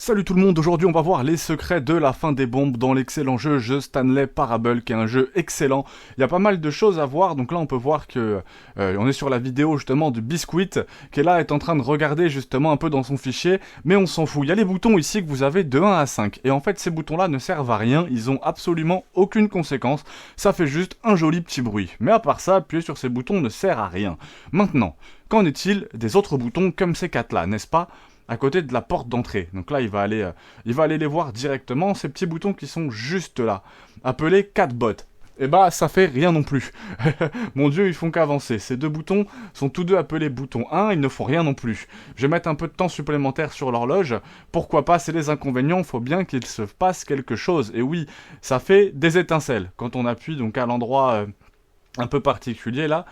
Salut tout le monde, aujourd'hui on va voir les secrets de la fin des bombes dans l'excellent jeu Stanley Parable, qui est un jeu excellent. Il y a pas mal de choses à voir, donc là on peut voir que on est sur la vidéo justement de Biscuit, qui est là, est en train de regarder justement un peu dans son fichier, mais on s'en fout. Il y a les boutons ici que vous avez de 1 à 5, et en fait ces boutons là ne servent à rien, ils ont absolument aucune conséquence, ça fait juste un joli petit bruit. Mais à part ça, appuyer sur ces boutons ne sert à rien. Maintenant, qu'en est-il des autres boutons comme ces 4 là, n'est-ce pas ? À côté de la porte d'entrée. Donc là, il va aller les voir directement, ces petits boutons qui sont juste là, appelés 4 bots. Et bah, ça fait rien non plus. Mon dieu, ils font qu'avancer. Ces deux boutons sont tous deux appelés boutons 1, ils ne font rien non plus. Je vais mettre un peu de temps supplémentaire sur l'horloge. Pourquoi pas, c'est les inconvénients, faut bien qu'il se passe quelque chose. Et oui, ça fait des étincelles. Quand on appuie donc à l'endroit un peu particulier là,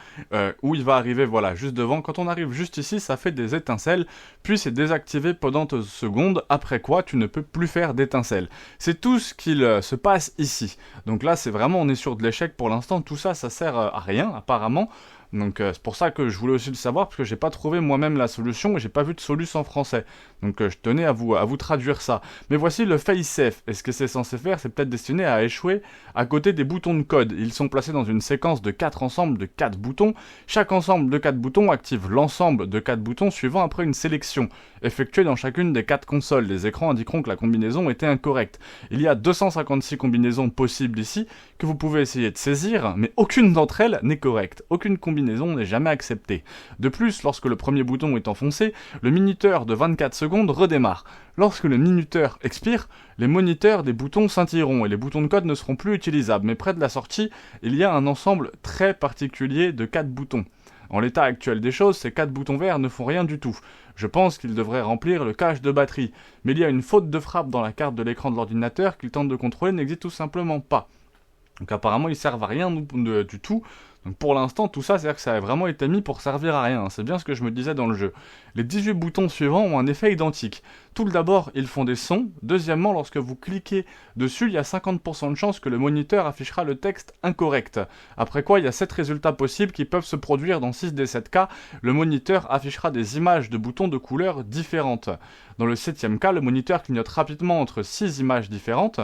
où il va arriver, voilà, juste devant. Quand on arrive juste ici, ça fait des étincelles, puis c'est désactivé pendant 2 secondes, après quoi tu ne peux plus faire d'étincelles. C'est tout ce qu'il se passe ici. Donc là, c'est vraiment, on est sur de l'échec pour l'instant, tout ça, ça sert à rien, apparemment. Donc c'est pour ça que je voulais aussi le savoir, parce que j'ai pas trouvé moi-même la solution, et j'ai pas vu de solution en français. Donc je tenais à vous traduire ça. Mais voici le fail-safe, et ce que c'est censé faire, c'est peut-être destiné à échouer à côté des boutons de code. Ils sont placés dans une séquence de 4 ensembles de 4 boutons. Chaque ensemble de 4 boutons active l'ensemble de 4 boutons suivant après une sélection, effectuée dans chacune des 4 consoles. Les écrans indiqueront que la combinaison était incorrecte. Il y a 256 combinaisons possibles ici, que vous pouvez essayer de saisir, mais aucune d'entre elles n'est correcte. Aucune combinaison n'est jamais acceptée. De plus, lorsque le premier bouton est enfoncé, le minuteur de 24 secondes redémarre. Lorsque le minuteur expire, les moniteurs des boutons scintilleront et les boutons de code ne seront plus utilisables. Mais près de la sortie, il y a un ensemble très particulier de 4 boutons. En l'état actuel des choses, ces 4 boutons verts ne font rien du tout. Je pense qu'ils devraient remplir le cache de batterie. Mais il y a une faute de frappe dans la carte de l'écran de l'ordinateur qu'ils tentent de contrôler n'existe tout simplement pas. Donc apparemment ils servent à rien du tout. Donc pour l'instant tout ça, c'est-à-dire que ça a vraiment été mis pour servir à rien. C'est bien ce que je me disais dans le jeu. Les 18 boutons suivants ont un effet identique. Tout d'abord, ils font des sons. Deuxièmement, lorsque vous cliquez dessus, il y a 50% de chance que le moniteur affichera le texte incorrect. Après quoi, il y a 7 résultats possibles qui peuvent se produire dans 6 des 7 cas. Le moniteur affichera des images de boutons de couleurs différentes. Dans le 7e cas, le moniteur clignote rapidement entre 6 images différentes.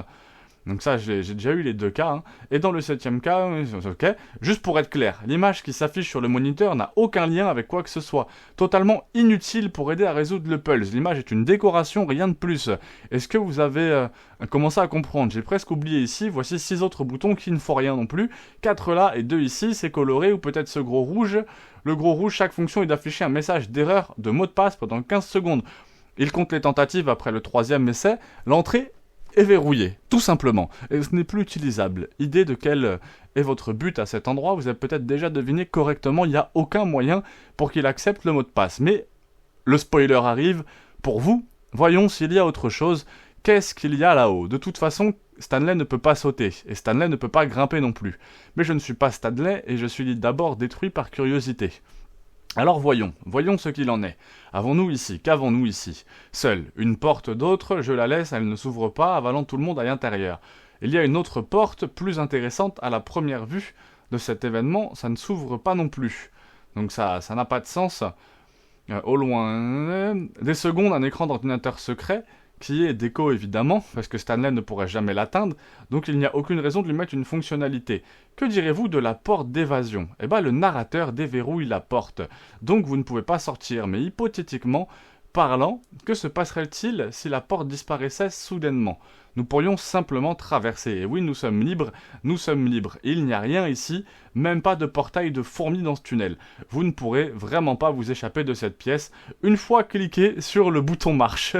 Donc ça, j'ai déjà eu les 2 cas. Hein. Et dans le 7e cas, ok, juste pour être clair, l'image qui s'affiche sur le moniteur n'a aucun lien avec quoi que ce soit. Totalement inutile pour aider à résoudre le puzzle. L'image est une décoration, rien de plus. Est-ce que vous avez commencé à comprendre? J'ai presque oublié ici, voici 6 autres boutons qui ne font rien non plus. 4 là et 2 ici, c'est coloré, ou peut-être ce gros rouge. Le gros rouge, chaque fonction est d'afficher un message d'erreur de mot de passe pendant 15 secondes. Il compte les tentatives après le 3e essai. L'entrée est verrouillé, tout simplement, et ce n'est plus utilisable. Idée de quel est votre but à cet endroit, vous avez peut-être déjà deviné correctement, il n'y a aucun moyen pour qu'il accepte le mot de passe. Mais le spoiler arrive, pour vous, voyons s'il y a autre chose. Qu'est-ce qu'il y a là-haut? De toute façon, Stanley ne peut pas sauter, et Stanley ne peut pas grimper non plus. Mais je ne suis pas Stanley, et je suis d'abord détruit par curiosité. Alors voyons ce qu'il en est. Qu'avons-nous ici? Seule une porte d'autre, je la laisse, elle ne s'ouvre pas, avalant tout le monde à l'intérieur. Il y a une autre porte, plus intéressante à la première vue de cet événement, ça ne s'ouvre pas non plus. Donc ça n'a pas de sens. Au loin, des secondes, un écran d'ordinateur secret, qui est déco évidemment, parce que Stanley ne pourrait jamais l'atteindre, donc il n'y a aucune raison de lui mettre une fonctionnalité. Que direz-vous de la porte d'évasion? Eh bien le narrateur déverrouille la porte, donc vous ne pouvez pas sortir, mais hypothétiquement parlant, que se passerait-il si la porte disparaissait soudainement? Nous pourrions simplement traverser, et oui nous sommes libres, il n'y a rien ici, même pas de portail de fourmis dans ce tunnel. Vous ne pourrez vraiment pas vous échapper de cette pièce une fois cliqué sur le bouton marche.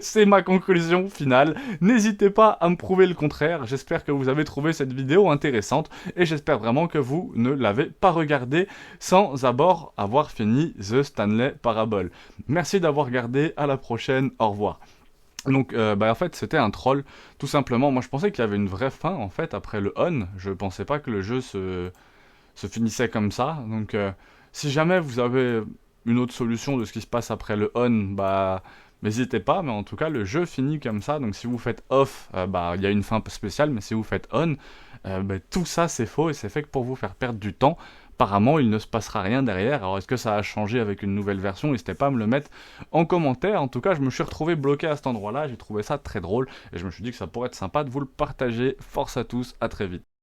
C'est ma conclusion finale, n'hésitez pas à me prouver le contraire, j'espère que vous avez trouvé cette vidéo intéressante, et j'espère vraiment que vous ne l'avez pas regardée sans d'abord avoir fini The Stanley Parable. Merci d'avoir regardé, à la prochaine, au revoir. Donc en fait c'était un troll, tout simplement. Moi je pensais qu'il y avait une vraie fin en fait après le on, je pensais pas que le jeu se finissait comme ça. Donc si jamais vous avez une autre solution de ce qui se passe après le on, n'hésitez pas, mais en tout cas le jeu finit comme ça. Donc si vous faites off, il y a une fin spéciale, mais si vous faites on, tout ça c'est faux et c'est fait que pour vous faire perdre du temps, apparemment il ne se passera rien derrière. Alors est-ce que ça a changé avec une nouvelle version? N'hésitez pas à me le mettre en commentaire. En tout cas, je me suis retrouvé bloqué à cet endroit-là, j'ai trouvé ça très drôle et je me suis dit que ça pourrait être sympa de vous le partager. Force à tous, à très vite.